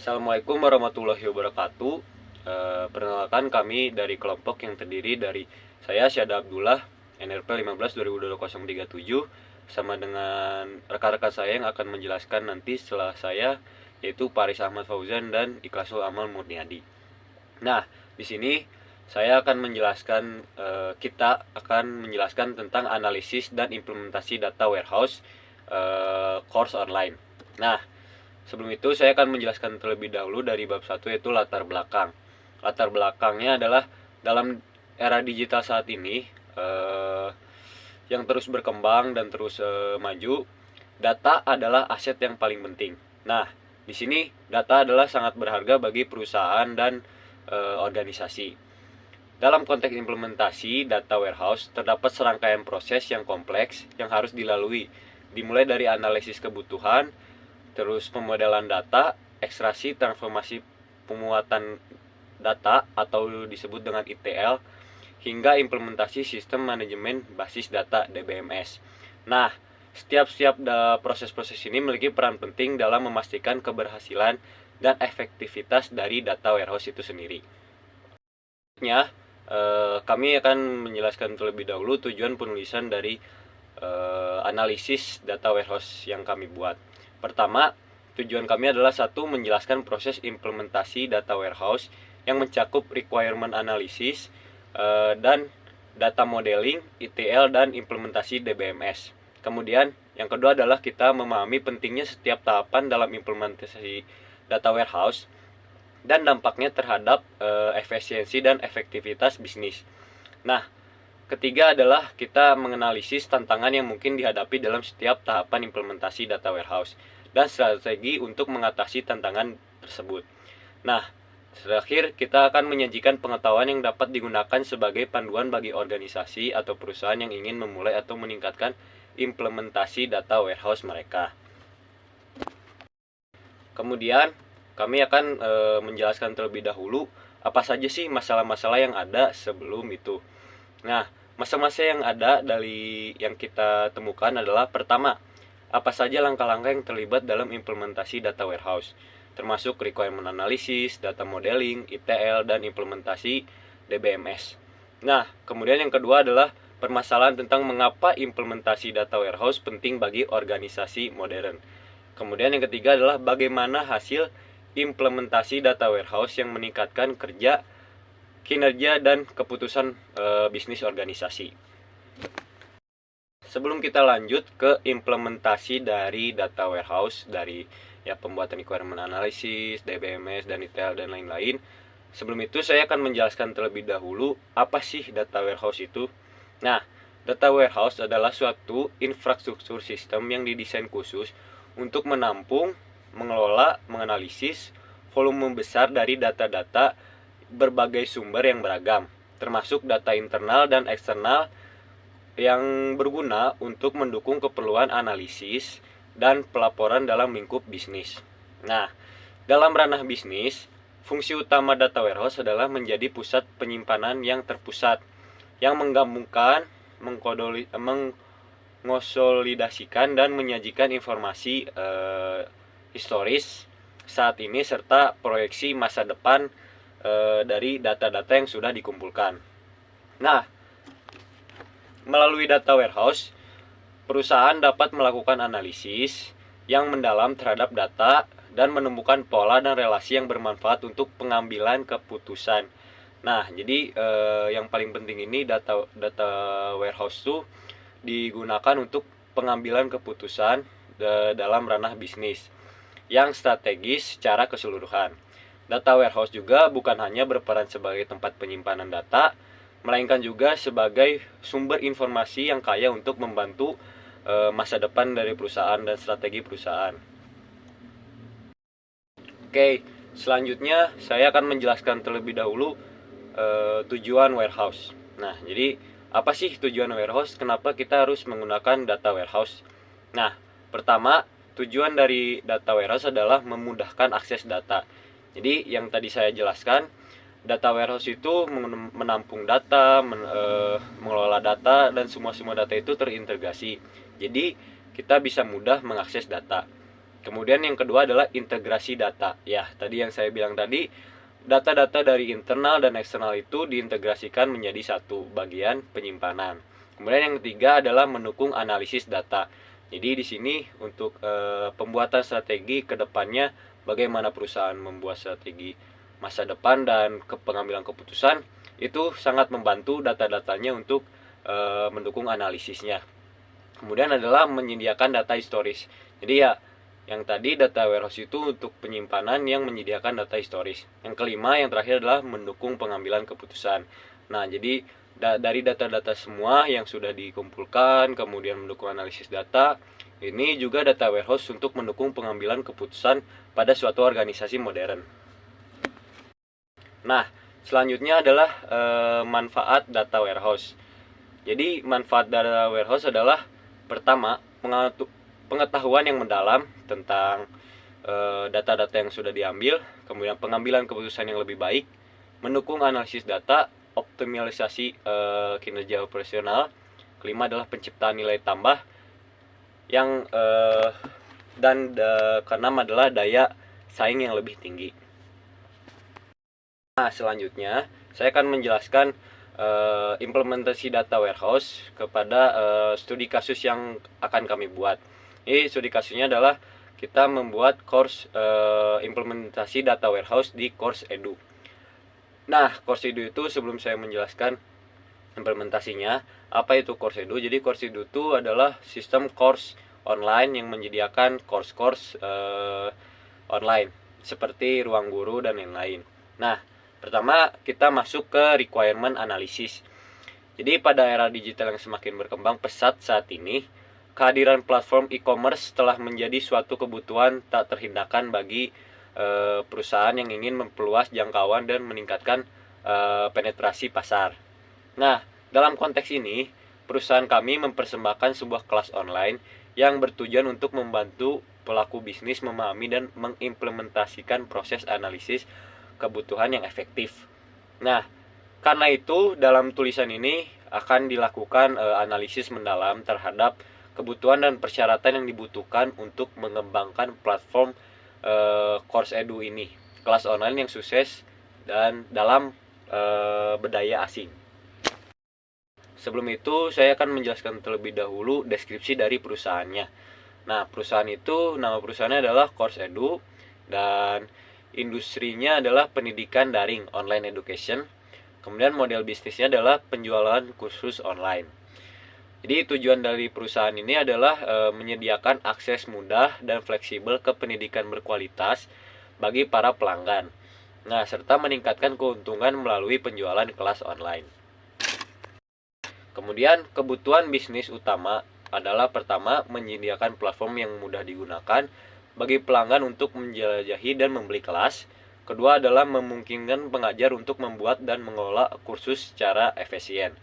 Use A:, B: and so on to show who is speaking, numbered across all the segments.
A: Assalamualaikum warahmatullahi wabarakatuh. Perkenalkan, kami dari kelompok yang terdiri dari saya Syada Abdullah, NRP 15 202037, sama dengan rekan-rekan saya yang akan menjelaskan nanti setelah saya, yaitu Paris Ahmad Fauzan dan Ikhlasul Amal Murniadi. Nah, di sini saya akan menjelaskan kita akan menjelaskan tentang analisis dan implementasi data warehouse course online. Nah, sebelum itu saya akan menjelaskan terlebih dahulu dari bab 1, yaitu latar belakang. Latar belakangnya adalah dalam era digital saat ini yang terus berkembang dan terus maju, data adalah aset yang paling penting. Nah, di sini data adalah sangat berharga bagi perusahaan dan organisasi. Dalam konteks implementasi data warehouse, terdapat serangkaian proses yang kompleks yang harus dilalui, dimulai dari analisis kebutuhan, terus pemodelan data, ekstraksi, transformasi, pemuatan data atau disebut dengan ETL, hingga implementasi sistem manajemen basis data DBMS. Nah, setiap proses-proses ini memiliki peran penting dalam memastikan keberhasilan dan efektivitas dari data warehouse itu sendiri. Kami akan menjelaskan terlebih dahulu tujuan penulisan dari analisis data warehouse yang kami buat. Pertama, tujuan kami adalah satu, menjelaskan proses implementasi data warehouse yang mencakup requirement analysis dan data modeling, ETL, dan implementasi DBMS. Kemudian, yang kedua adalah kita memahami pentingnya setiap tahapan dalam implementasi data warehouse dan dampaknya terhadap efisiensi dan efektivitas bisnis. Nah, ketiga adalah kita menganalisis tantangan yang mungkin dihadapi dalam setiap tahapan implementasi data warehouse dan strategi untuk mengatasi tantangan tersebut. Nah, terakhir kita akan menyajikan pengetahuan yang dapat digunakan sebagai panduan bagi organisasi atau perusahaan yang ingin memulai atau meningkatkan implementasi data warehouse mereka. Kemudian, kami akan menjelaskan terlebih dahulu apa saja sih masalah-masalah yang ada sebelum itu. Nah, masalah-masalah yang ada dari yang kita temukan adalah, pertama, apa saja langkah-langkah yang terlibat dalam implementasi data warehouse, termasuk requirement analysis, data modeling, ETL, dan implementasi DBMS. Nah, kemudian yang kedua adalah permasalahan tentang mengapa implementasi data warehouse penting bagi organisasi modern. Kemudian yang ketiga adalah bagaimana hasil implementasi data warehouse yang meningkatkan kinerja dan keputusan bisnis organisasi. Sebelum kita lanjut ke implementasi dari data warehouse, dari pembuatan requirement analysis, DBMS, dan ETL, dan lain-lain, sebelum itu saya akan menjelaskan terlebih dahulu apa sih data warehouse itu. Nah, data warehouse adalah suatu infrastruktur sistem yang didesain khusus untuk menampung, mengelola, menganalisis volume besar dari data-data berbagai sumber yang beragam, termasuk data internal dan eksternal yang berguna untuk mendukung keperluan analisis dan pelaporan dalam lingkup bisnis. Nah, dalam ranah bisnis, fungsi utama data warehouse adalah menjadi pusat penyimpanan yang terpusat, yang menggabungkan, mengonsolidasikan, dan menyajikan informasi historis saat ini serta proyeksi masa depan dari data-data yang sudah dikumpulkan. Nah, melalui data warehouse, perusahaan dapat melakukan analisis yang mendalam terhadap data dan menemukan pola dan relasi yang bermanfaat untuk pengambilan keputusan. Nah, jadi yang paling penting ini data warehouse itu digunakan untuk pengambilan keputusan dalam ranah bisnis yang strategis secara keseluruhan. Data warehouse juga bukan hanya berperan sebagai tempat penyimpanan data, melainkan juga sebagai sumber informasi yang kaya untuk membantu masa depan dari perusahaan dan strategi perusahaan. Oke, selanjutnya saya akan menjelaskan terlebih dahulu tujuan warehouse. Nah, jadi apa sih tujuan warehouse? Kenapa kita harus menggunakan data warehouse? Nah, pertama, tujuan dari data warehouse adalah memudahkan akses data. Jadi yang tadi saya jelaskan, data warehouse itu menampung data, mengelola data, dan semua data itu terintegrasi. Jadi kita bisa mudah mengakses data. Kemudian yang kedua adalah integrasi data. Ya, tadi yang saya bilang tadi, data-data dari internal dan eksternal itu diintegrasikan menjadi satu bagian penyimpanan. Kemudian yang ketiga adalah mendukung analisis data. Jadi di sini untuk pembuatan strategi ke depannya, bagaimana perusahaan membuat strategi masa depan dan pengambilan keputusan, itu sangat membantu data-datanya untuk mendukung analisisnya. Kemudian adalah menyediakan data historis. Jadi ya, yang tadi data warehouse itu untuk penyimpanan yang menyediakan data historis. Yang kelima, yang terakhir adalah mendukung pengambilan keputusan. Nah, jadi dari data-data semua yang sudah dikumpulkan, kemudian mendukung analisis data, ini juga data warehouse untuk mendukung pengambilan keputusan pada suatu organisasi modern. Nah, selanjutnya adalah manfaat data warehouse. Jadi, manfaat data warehouse adalah pertama, pengetahuan yang mendalam tentang data-data yang sudah diambil, kemudian pengambilan keputusan yang lebih baik, mendukung analisis data, optimalisasi kinerja operasional. Kelima adalah penciptaan nilai tambah yang keenam adalah daya saing yang lebih tinggi. Nah, selanjutnya saya akan menjelaskan implementasi data warehouse kepada studi kasus yang akan kami buat. Ini studi kasusnya adalah kita membuat course implementasi data warehouse di course edu. Nah, course edu itu sebelum saya menjelaskan implementasinya, apa itu course edu? Jadi course edu itu adalah sistem course online yang menyediakan course-course online seperti ruang guru dan lain-lain. Nah, pertama kita masuk ke requirement analysis. Jadi pada era digital yang semakin berkembang pesat saat ini, kehadiran platform e-commerce telah menjadi suatu kebutuhan tak terhindarkan bagi perusahaan yang ingin memperluas jangkauan dan meningkatkan penetrasi pasar. Nah, dalam konteks ini, perusahaan kami mempersembahkan sebuah kelas online yang bertujuan untuk membantu pelaku bisnis memahami dan mengimplementasikan proses analisis kebutuhan yang efektif. Nah, karena itu dalam tulisan ini akan dilakukan analisis mendalam terhadap kebutuhan dan persyaratan yang dibutuhkan untuk mengembangkan platform course edu ini, kelas online yang sukses dan dalam budaya asing. Sebelum itu saya akan menjelaskan terlebih dahulu deskripsi dari perusahaannya. Nah, perusahaan itu, nama perusahaannya adalah Course Edu dan industrinya adalah pendidikan daring, online education. Kemudian model bisnisnya adalah penjualan kursus online. Jadi tujuan dari perusahaan ini adalah menyediakan akses mudah dan fleksibel ke pendidikan berkualitas bagi para pelanggan. Nah, serta meningkatkan keuntungan melalui penjualan kelas online. Kemudian kebutuhan bisnis utama adalah pertama, menyediakan platform yang mudah digunakan bagi pelanggan untuk menjelajahi dan membeli kelas. Kedua adalah memungkinkan pengajar untuk membuat dan mengelola kursus secara efisien.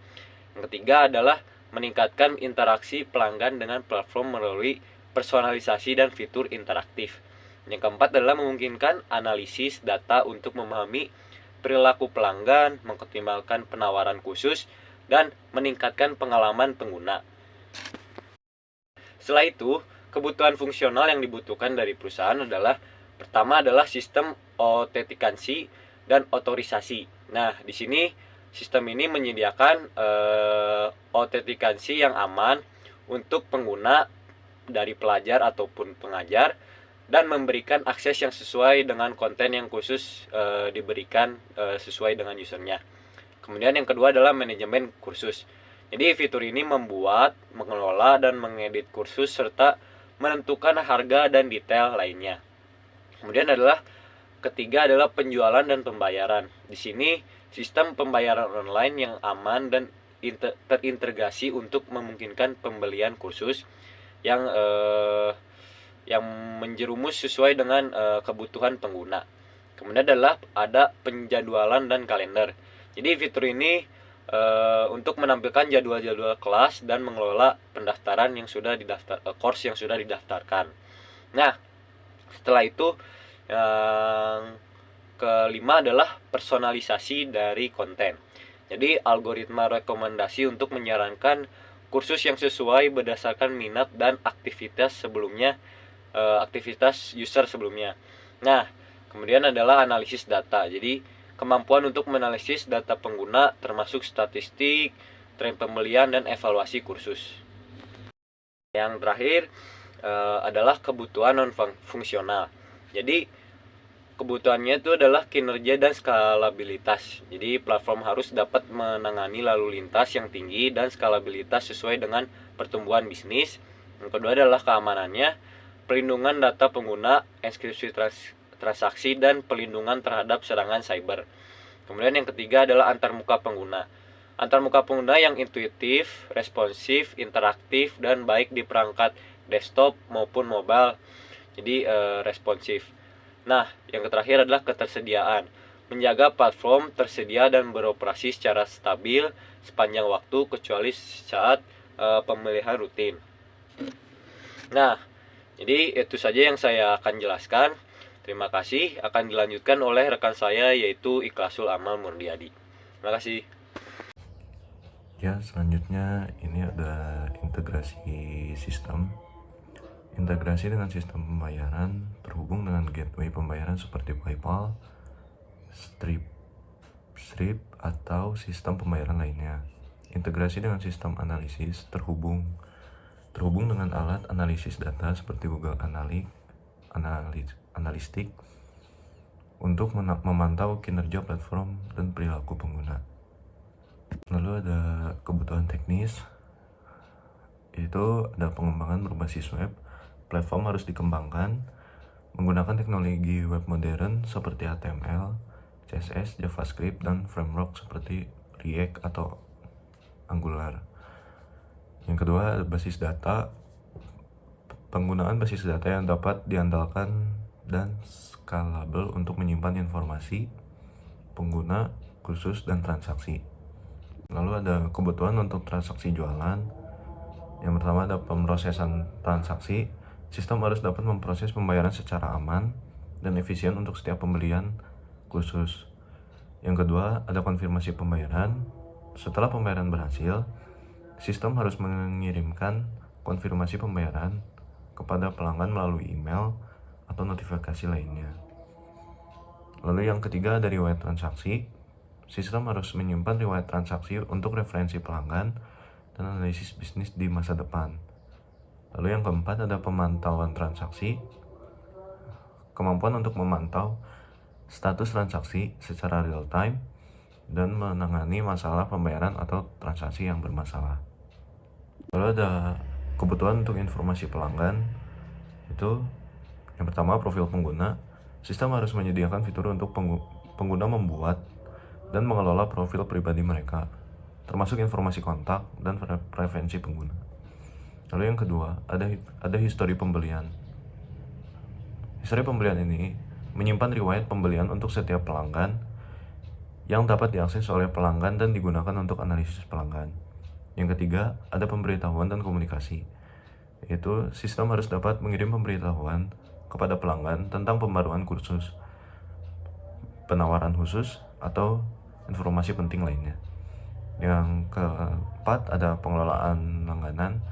A: Yang ketiga adalah meningkatkan interaksi pelanggan dengan platform melalui personalisasi dan fitur interaktif. Yang keempat adalah memungkinkan analisis data untuk memahami perilaku pelanggan, mengoptimalkan penawaran khusus, dan meningkatkan pengalaman pengguna. Setelah itu, kebutuhan fungsional yang dibutuhkan dari perusahaan adalah pertama adalah sistem autentikansi dan otorisasi. Nah, di sini sistem ini menyediakan autentikansi yang aman untuk pengguna dari pelajar ataupun pengajar dan memberikan akses yang sesuai dengan konten yang khusus diberikan sesuai dengan usernya. Kemudian yang kedua adalah manajemen kursus. Jadi fitur ini membuat, mengelola, dan mengedit kursus serta menentukan harga dan detail lainnya. Kemudian ketiga adalah penjualan dan pembayaran. Di sini sistem pembayaran online yang aman dan terintegrasi untuk memungkinkan pembelian kursus yang menjerumus sesuai dengan kebutuhan pengguna. Kemudian ada penjadwalan dan kalender. Jadi fitur ini untuk menampilkan jadwal-jadwal kelas dan mengelola pendaftaran yang sudah course yang sudah didaftarkan. Nah, setelah itu yang kelima adalah personalisasi dari konten. Jadi algoritma rekomendasi untuk menyarankan kursus yang sesuai berdasarkan minat dan aktivitas sebelumnya aktivitas user sebelumnya. Nah, kemudian adalah analisis data. Jadi kemampuan untuk menganalisis data pengguna termasuk statistik, tren pembelian, dan evaluasi kursus. Yang terakhir adalah kebutuhan non fungsional. Jadi kebutuhannya itu adalah kinerja dan skalabilitas. Jadi platform harus dapat menangani lalu lintas yang tinggi dan skalabilitas sesuai dengan pertumbuhan bisnis. Yang kedua adalah keamanannya, pelindungan data pengguna, enkripsi transaksi, dan pelindungan terhadap serangan cyber. Kemudian yang ketiga adalah antarmuka pengguna. Antarmuka pengguna yang intuitif, responsif, interaktif, dan baik di perangkat desktop maupun mobile. Jadi responsif. Nah, yang terakhir adalah ketersediaan. Menjaga platform tersedia dan beroperasi secara stabil sepanjang waktu kecuali saat pemilihan rutin. Nah, jadi itu saja yang saya akan jelaskan. Terima kasih. Akan dilanjutkan oleh rekan saya yaitu Ikhlasul Amal Murdiadi. Terima kasih.
B: Ya, selanjutnya ini ada integrasi sistem. Integrasi dengan sistem pembayaran terhubung dengan gateway pembayaran seperti PayPal, Stripe, atau sistem pembayaran lainnya. Integrasi dengan sistem analisis terhubung dengan alat analisis data seperti Google Analytics untuk memantau kinerja platform dan perilaku pengguna. Lalu ada kebutuhan teknis, yaitu ada pengembangan berbasis web. Platform harus dikembangkan menggunakan teknologi web modern seperti HTML, CSS, JavaScript, dan framework seperti React atau Angular. Yang kedua, basis data. Penggunaan basis data yang dapat diandalkan dan scalable untuk menyimpan informasi pengguna, kursus, dan transaksi. Lalu ada kebutuhan untuk transaksi jualan. Yang pertama ada pemrosesan transaksi. Sistem harus dapat memproses pembayaran secara aman dan efisien untuk setiap pembelian kursus. Yang kedua ada konfirmasi pembayaran. Setelah pembayaran berhasil, sistem harus mengirimkan konfirmasi pembayaran kepada pelanggan melalui email atau notifikasi lainnya. Lalu yang ketiga ada riwayat transaksi. Sistem harus menyimpan riwayat transaksi untuk referensi pelanggan dan analisis bisnis di masa depan. Lalu yang keempat ada pemantauan transaksi. Kemampuan untuk memantau status transaksi secara real time dan menangani masalah pembayaran atau transaksi yang bermasalah. Lalu ada kebutuhan untuk informasi pelanggan. Itu yang pertama profil pengguna. Sistem harus menyediakan fitur untuk pengguna membuat dan mengelola profil pribadi mereka, termasuk informasi kontak dan preferensi pengguna. Lalu yang kedua, ada histori pembelian. Histori pembelian ini menyimpan riwayat pembelian untuk setiap pelanggan yang dapat diakses oleh pelanggan dan digunakan untuk analisis pelanggan. Yang ketiga, ada pemberitahuan dan komunikasi. Yaitu sistem harus dapat mengirim pemberitahuan kepada pelanggan tentang pembaruan kursus, penawaran khusus, atau informasi penting lainnya. Yang keempat, ada pengelolaan langganan.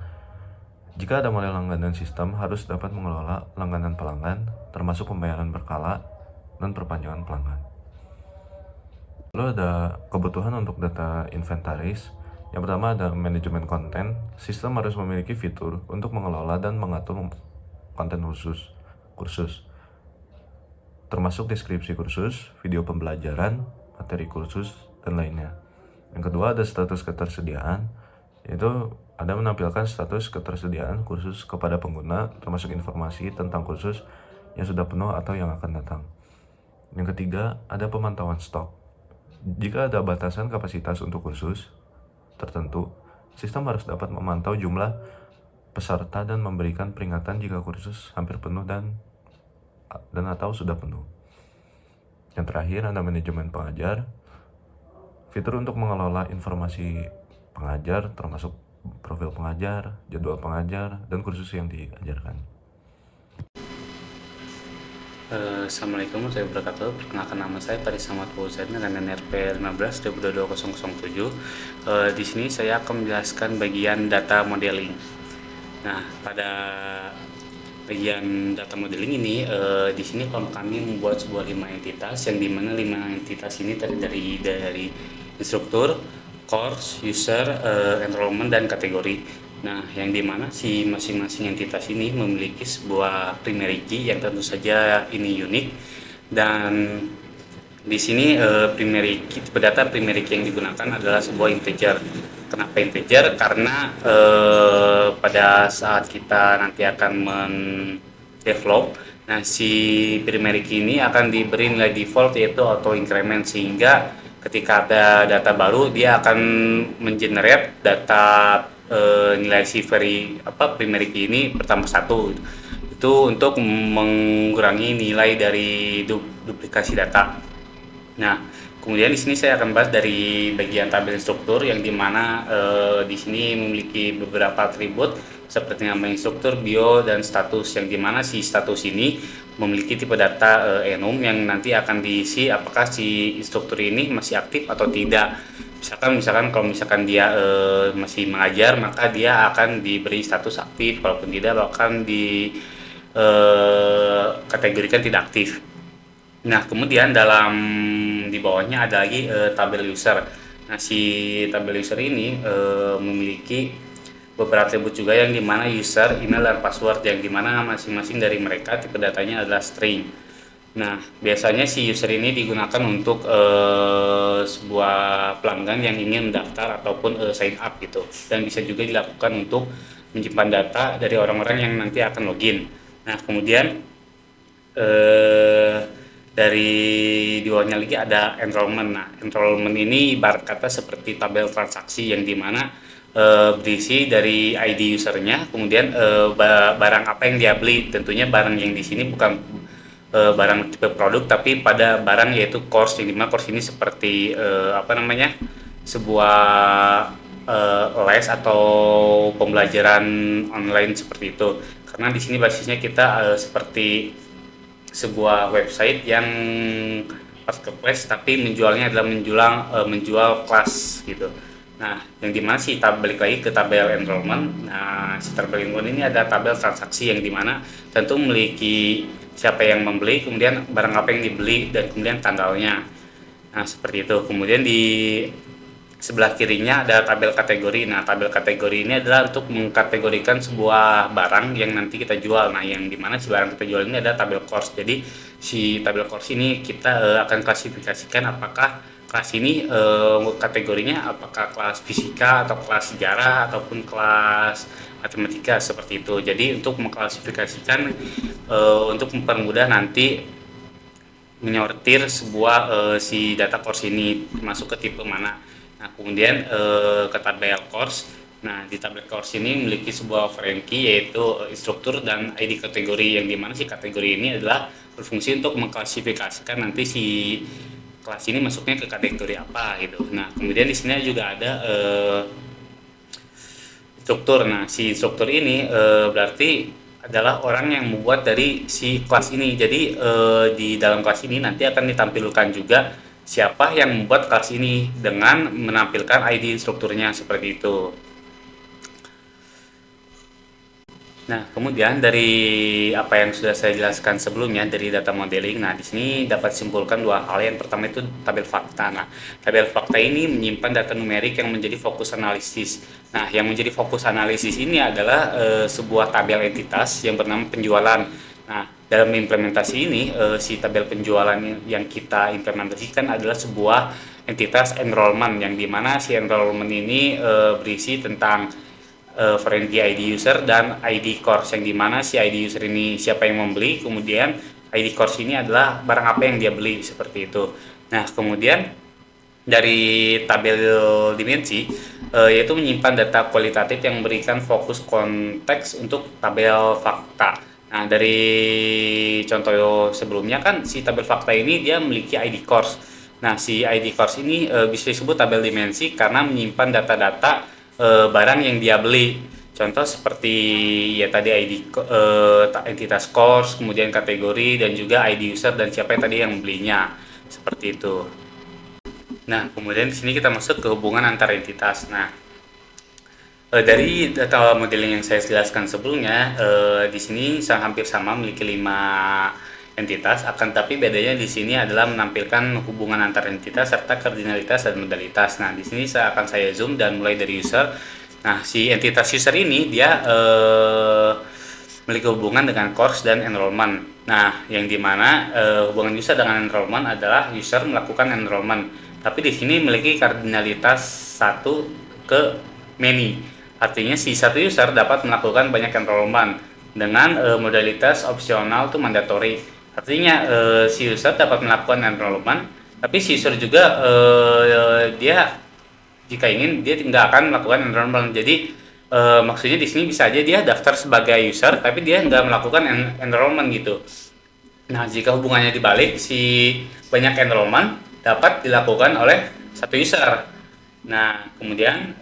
B: Jika ada model langganan, sistem harus dapat mengelola langganan pelanggan, termasuk pembayaran berkala dan perpanjangan pelanggan. Lalu ada kebutuhan untuk data inventaris. Yang pertama ada manajemen konten. Sistem harus memiliki fitur untuk mengelola dan mengatur konten kursus, termasuk deskripsi kursus, video pembelajaran, materi kursus, dan lainnya. Yang kedua ada status ketersediaan, yaitu ada menampilkan status ketersediaan kursus kepada pengguna, termasuk informasi tentang kursus yang sudah penuh atau yang akan datang. Yang ketiga ada pemantauan stok. Jika ada batasan kapasitas untuk kursus tertentu, sistem harus dapat memantau jumlah peserta dan memberikan peringatan jika kursus hampir penuh dan atau sudah penuh. Yang terakhir ada manajemen pengajar. Fitur untuk mengelola informasi pengajar, termasuk profil pengajar, jadwal pengajar, dan kursus yang diajarkan.
C: Assalamualaikum warahmatullahi wabarakatuh. Perkenalkan nama saya Faris Ahmad Fauzan dengan NRP 15 2022-007. Di sini saya akan menjelaskan bagian data modeling. Nah, pada bagian data modeling ini, di sini kelompok kami membuat sebuah 5 entitas, yang dimana 5 entitas ini terdiri dari instruktur, course, user, enrollment, dan kategori. Nah, yang dimana si masing-masing entitas ini memiliki sebuah primary key yang tentu saja ini unik, dan di sini tipe data primary key yang digunakan adalah sebuah integer. Kenapa integer? Karena pada saat kita nanti akan develop, nah si primary key ini akan diberi nilai default yaitu auto increment, sehingga ketika ada data baru dia akan mengenerate data nilai si primary key ini bertambah 1. Itu untuk mengurangi nilai dari duplikasi data. Nah, kemudian di sini saya akan bahas dari bagian tabel instruktur, yang dimana di sini memiliki beberapa atribut seperti nama instruktur, bio, dan status, yang dimana si status ini memiliki tipe data enum yang nanti akan diisi apakah si instruktur ini masih aktif atau tidak. Misalkan kalau dia masih mengajar, maka dia akan diberi status aktif, walaupun tidak akan di kategorikan tidak aktif. Nah, kemudian di bawahnya ada lagi tabel user. Nah, si tabel user ini memiliki beberapa atribut juga, yang dimana user, email, dan password, yang dimana masing-masing dari mereka tipe datanya adalah string. Nah, biasanya si user ini digunakan untuk sebuah pelanggan yang ingin mendaftar ataupun sign up gitu, dan bisa juga dilakukan untuk menyimpan data dari orang-orang yang nanti akan login. Nah, kemudian dari di bawahnya lagi ada enrollment. Nah, enrollment ini ibarat kata seperti tabel transaksi, yang dimana berisi dari ID usernya, kemudian barang apa yang dia beli. Tentunya barang yang di sini bukan barang tipe produk, tapi pada barang yaitu course, yang dimana course ini seperti sebuah les atau pembelajaran online seperti itu. Karena di sini basisnya kita seperti sebuah website yang marketplace, tapi menjualnya adalah menjual kelas gitu. Nah, yang dimana sih balik lagi ke tabel enrollment. Nah, si tabel enrollment ini ada tabel transaksi, yang dimana tentu memiliki siapa yang membeli, kemudian barang apa yang dibeli, dan kemudian tanggalnya. Nah, seperti itu. Kemudian di sebelah kirinya ada tabel kategori. Nah, tabel kategori ini adalah untuk mengkategorikan sebuah barang yang nanti kita jual. Nah, yang dimana si barang kita jual ini ada tabel course. Jadi si tabel course ini kita akan klasifikasikan apakah kelas ini kategorinya apakah kelas fisika atau kelas sejarah ataupun kelas matematika, seperti itu. Jadi untuk mengklasifikasikan untuk mempermudah nanti menyortir sebuah si data course ini masuk ke tipe mana. Nah, kemudian ke tabel course. Nah, di tabel course ini memiliki sebuah foreign key yaitu instruktur dan ID kategori, yang dimana si kategori ini adalah berfungsi untuk mengklasifikasikan nanti si kelas ini masuknya ke kategori apa gitu. Nah, kemudian di sini juga ada instruktur. Nah, si instruktur ini berarti adalah orang yang membuat dari si kelas ini. Jadi di dalam kelas ini nanti akan ditampilkan juga siapa yang membuat kelas ini dengan menampilkan ID instrukturnya, seperti itu. Nah, kemudian dari apa yang sudah saya jelaskan sebelumnya dari data modeling, nah di sini dapat simpulkan dua hal. Yang pertama itu tabel fakta. Nah, tabel fakta ini menyimpan data numerik yang menjadi fokus analisis. Nah, yang menjadi fokus analisis ini adalah sebuah tabel entitas yang bernama penjualan. Nah, dalam implementasi ini si tabel penjualan yang kita implementasikan adalah sebuah entitas enrollment, yang dimana si enrollment ini berisi tentang foreign key ID user dan ID course, yang dimana si ID user ini siapa yang membeli, kemudian ID course ini adalah barang apa yang dia beli, seperti itu. Nah, kemudian dari tabel dimensi yaitu menyimpan data kualitatif yang memberikan fokus konteks untuk tabel fakta. Nah, dari contoh sebelumnya kan si tabel fakta ini dia memiliki ID course. Nah, si ID course ini bisa disebut tabel dimensi karena menyimpan data-data barang yang dia beli. Contoh seperti ya tadi ID entitas course, kemudian kategori, dan juga ID user dan siapa yang tadi yang belinya, seperti itu. Nah, kemudian di sini kita masuk ke hubungan antar entitas. Nah, Dari data modeling yang saya jelaskan sebelumnya, di sini hampir sama memiliki 5 entitas, akan tapi bedanya di sini adalah menampilkan hubungan antar entitas serta kardinalitas dan modalitas. Nah, di sini saya zoom dan mulai dari user. Nah, si entitas user ini dia memiliki hubungan dengan course dan enrollment. Nah, yang dimana hubungan user dengan enrollment adalah user melakukan enrollment, tapi di sini memiliki kardinalitas 1 ke many. Artinya si satu user dapat melakukan banyak enrollment dengan modalitas opsional to mandatory. Artinya si user dapat melakukan enrollment, tapi si user juga dia jika ingin dia tidak akan melakukan enrollment. Jadi maksudnya di sini bisa aja dia daftar sebagai user, tapi dia nggak melakukan enrollment gitu. Nah, jika hubungannya dibalik, si banyak enrollment dapat dilakukan oleh satu user. Nah, kemudian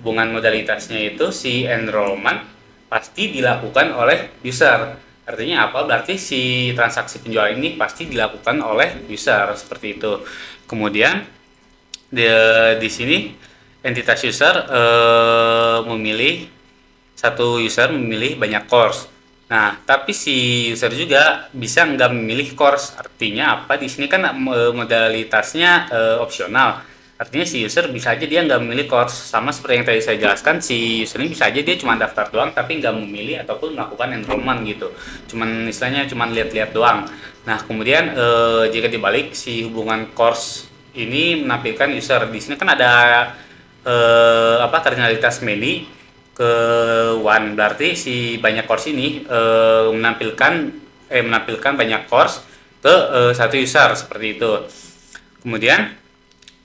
C: hubungan modalitasnya itu si enrollment pasti dilakukan oleh user. Artinya apa? Berarti si transaksi penjualan ini pasti dilakukan oleh user seperti itu. Kemudian di sini entitas user memilih satu user memilih banyak course. Nah, tapi si user juga bisa nggak memilih course. Artinya apa? Di sini kan modalitasnya opsional. Artinya si user bisa aja dia nggak memilih course, sama seperti yang tadi saya jelaskan, si user ini bisa aja dia cuma daftar doang tapi nggak memilih ataupun melakukan enrollment gitu, cuman istilahnya cuma lihat-lihat doang. Nah, kemudian jika dibalik, si hubungan course ini menampilkan user. Di sini kan ada kardinalitas many ke one, berarti si banyak course ini menampilkan banyak course ke satu user seperti itu. Kemudian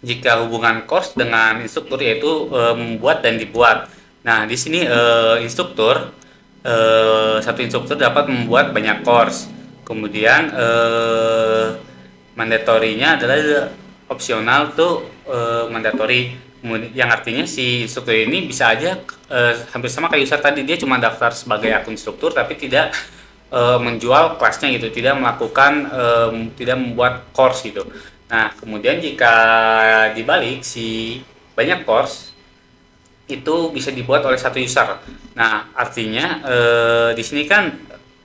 C: jika hubungan course dengan instruktur yaitu membuat dan dibuat. Nah, di sini satu instruktur dapat membuat banyak course. Kemudian mandatorinya adalah opsional tuh mandatory. Yang artinya si instruktur ini bisa aja hampir sama kayak user tadi, dia cuma daftar sebagai akun instruktur tapi tidak menjual kelasnya gitu, tidak melakukan tidak membuat course gitu. Nah, kemudian jika dibalik, si banyak course itu bisa dibuat oleh satu user. Nah, artinya di sini kan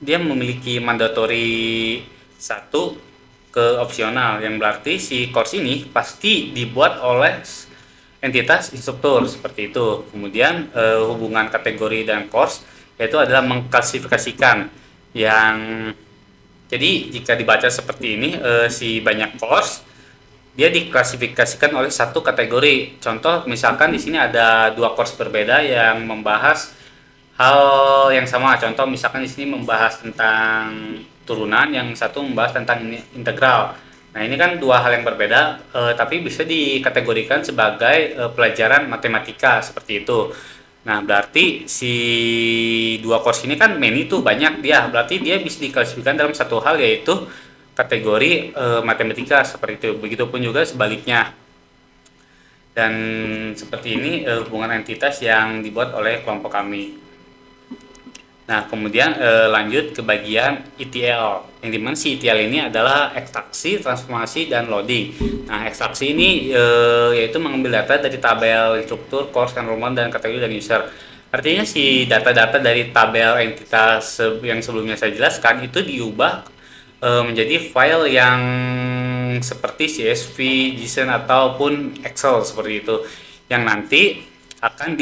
C: dia memiliki mandatory 1 ke opsional, yang berarti si course ini pasti dibuat oleh entitas instruktur seperti itu. Kemudian hubungan kategori dan course yaitu adalah mengklasifikasikan yang, jadi jika dibaca seperti ini, si banyak course dia diklasifikasikan oleh satu kategori. Contoh misalkan di sini ada 2 course berbeda yang membahas hal yang sama. Contoh misalkan di sini membahas tentang turunan, yang satu membahas tentang integral. Nah, ini kan 2 hal yang berbeda, tapi bisa dikategorikan sebagai pelajaran matematika seperti itu. Nah, berarti si 2 course ini kan many tuh banyak dia, berarti dia bisa diklasifikasikan dalam satu hal yaitu kategori matematika seperti itu. Begitupun juga sebaliknya. Dan seperti ini hubungan entitas yang dibuat oleh kelompok kami. Nah, kemudian lanjut ke bagian ETL, yang dimana si ETL ini adalah ekstraksi, transformasi, dan loading. Nah, ekstraksi ini yaitu mengambil data dari tabel instruktur, course, enrollment, dan kategori dan user. Artinya si data-data dari tabel entitas yang sebelumnya saya jelaskan itu diubah menjadi file yang seperti CSV, JSON, ataupun Excel seperti itu, yang nanti akan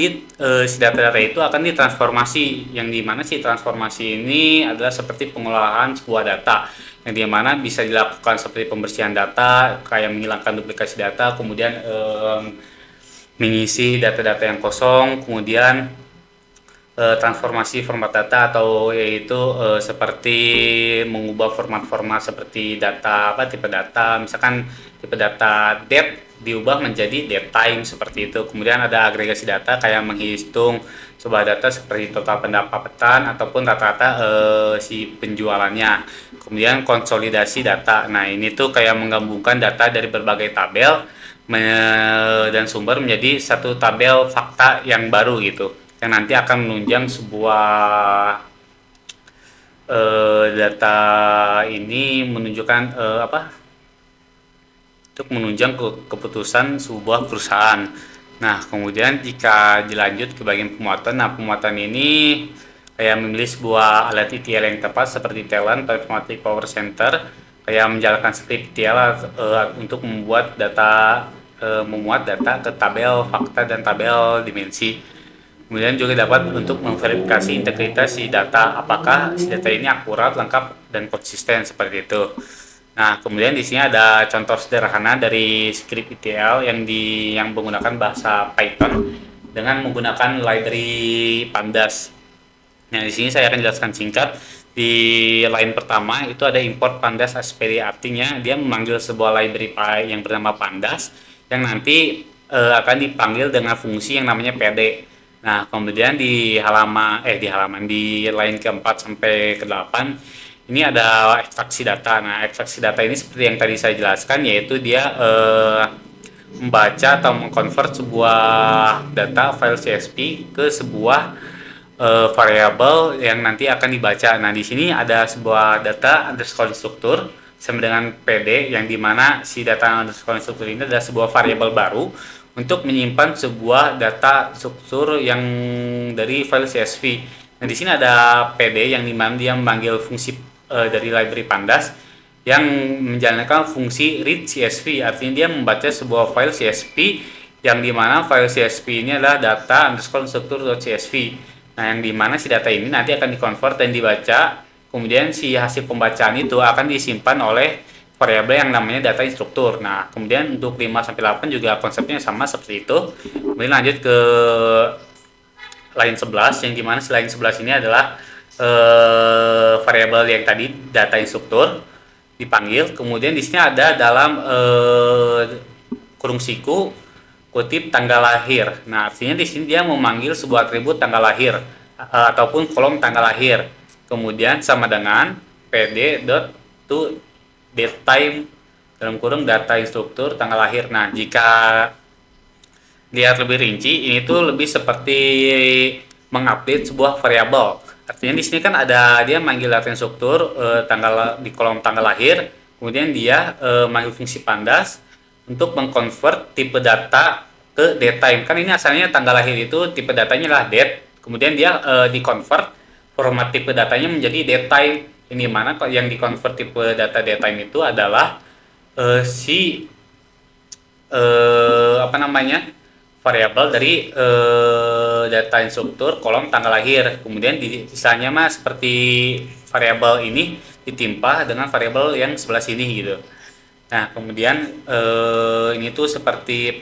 C: si data-data itu akan ditransformasi, yang dimana si transformasi ini adalah seperti pengolahan sebuah data, yang dimana bisa dilakukan seperti pembersihan data, kayak menghilangkan duplikasi data, kemudian mengisi data-data yang kosong, kemudian transformasi format data, atau yaitu seperti mengubah format-format seperti data tipe data, misalkan tipe data date diubah menjadi date time seperti itu. Kemudian ada agregasi data kayak menghitung sebuah data seperti total pendapatan ataupun rata-rata si penjualannya. Kemudian konsolidasi data. Nah, ini tuh kayak menggabungkan data dari berbagai tabel dan sumber menjadi satu tabel fakta yang baru gitu, yang nanti akan menunjang sebuah data ini menunjukkan untuk menunjang keputusan sebuah perusahaan. Nah, kemudian jika dilanjut ke bagian pemuatan, nah pemuatan ini kayak memilih sebuah alat ETL yang tepat seperti Talent atau Informatic Power Center, kayak menjalankan script ETL untuk memuat data ke tabel fakta dan tabel dimensi. Kemudian juga dapat untuk memverifikasi integritas si data, apakah si data ini akurat, lengkap, dan konsisten seperti itu. Nah, kemudian di sini ada contoh sederhana dari script ETL yang menggunakan bahasa Python dengan menggunakan library Pandas. Nah, di sini saya akan jelaskan singkat. Di line pertama itu ada import Pandas SPD, artinya dia memanggil sebuah library yang bernama Pandas yang nanti akan dipanggil dengan fungsi yang namanya PD. Nah, kemudian di line keempat sampai ke-8 ini ada ekstraksi data. Nah, ekstraksi data ini seperti yang tadi saya jelaskan, yaitu dia membaca atau mengkonvert sebuah data file CSV ke sebuah variabel yang nanti akan dibaca. Nah, di sini ada sebuah data underscore instruktur sama dengan PD, yang dimana si data underscore instruktur ini adalah sebuah variabel baru untuk menyimpan sebuah data struktur yang dari file CSV. Nah, di sini ada PD yang dimana dia memanggil fungsi dari library Pandas yang menjalankan fungsi read CSV, artinya dia membaca sebuah file CSV yang dimana file CSV ini adalah data underscore instruktur.csv. Nah, yang dimana si data ini nanti akan dikonvert dan dibaca, kemudian si hasil pembacaan itu akan disimpan oleh variabel yang namanya data instruktur. Nah, kemudian untuk 5-8 juga konsepnya sama seperti itu. Kemudian lanjut ke line 11, yang dimana si line 11 ini adalah variabel yang tadi data instruktur dipanggil. Kemudian di sini ada dalam kurung siku kutip tanggal lahir. Nah, artinya di sini dia memanggil sebuah atribut tanggal lahir ataupun kolom tanggal lahir. Kemudian sama dengan pd.to datetime dalam kurung data instruktur tanggal lahir. Nah, jika lihat lebih rinci, ini tuh lebih seperti mengupdate sebuah variabel. Artinya di sini kan ada dia manggil data instruktur tanggal di kolom tanggal lahir, kemudian dia manggil fungsi pandas untuk mengkonvert tipe data ke datetime. Kan ini asalnya tanggal lahir itu tipe datanya adalah date, kemudian dia dikonvert format tipe datanya menjadi datetime. Ini mana yang dikonvert tipe data datetime itu adalah variabel dari data instruktur kolom tanggal lahir. Kemudian misalnya seperti variabel ini ditimpa dengan variabel yang sebelah sini gitu. Nah, kemudian ini tuh seperti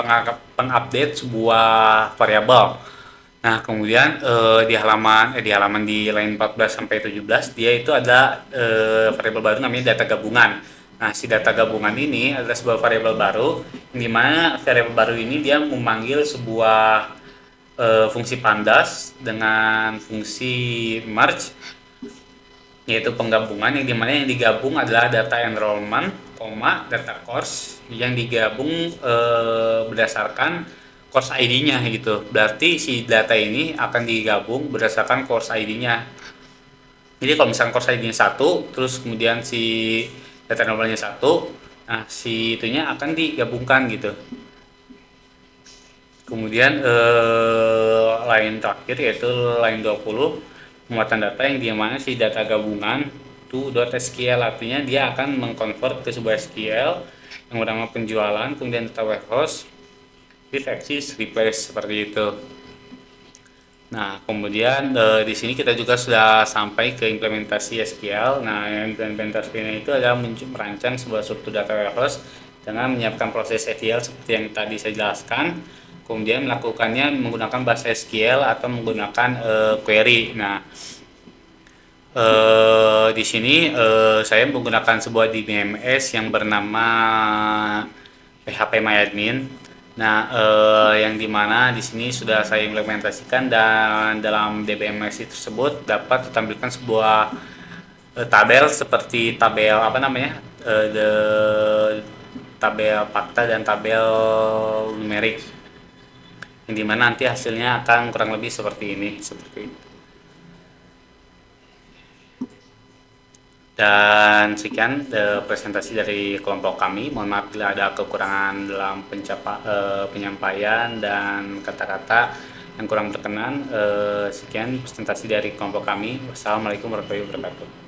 C: pengupdate sebuah variabel. Nah, kemudian di halaman di line 14 sampai 17 dia itu ada variabel baru namanya data gabungan. Nah, si data gabungan ini adalah sebuah variabel baru, di mana variabel baru ini dia memanggil sebuah fungsi pandas dengan fungsi merge, yaitu penggabungan, yang dimana yang digabung adalah data enrollment, data course yang digabung berdasarkan course ID-nya gitu. Berarti si data ini akan digabung berdasarkan course ID-nya. Jadi kalau misalnya course ID-nya 1, terus kemudian si data enrollment-nya 1, nah si itunya akan digabungkan gitu. Kemudian line terakhir yaitu line 20, pemuatan data yang dimana si data gabungan to.sql, artinya dia akan mengkonvert ke sebuah SQL yang bernama penjualan, kemudian data warehouse with access replace seperti itu. Nah, kemudian di sini kita juga sudah sampai ke implementasi SQL. Nah, implementasinya itu adalah merancang sebuah struktur data warehouse dengan menyiapkan proses ETL seperti yang tadi saya jelaskan. Kemudian melakukannya menggunakan bahasa SQL atau menggunakan query. Nah, di sini saya menggunakan sebuah DBMS yang bernama phpMyAdmin. Nah, yang dimana di sini sudah saya implementasikan, dan dalam DBMS tersebut dapat ditampilkan sebuah tabel seperti tabel tabel fakta dan tabel numerik, yang dimana nanti hasilnya akan kurang lebih seperti ini, Dan sekian presentasi dari kelompok kami. Mohon maaf bila ada kekurangan dalam penyampaian dan kata-kata yang kurang berkenan. Sekian presentasi dari kelompok kami. Wassalamualaikum warahmatullahi wabarakatuh.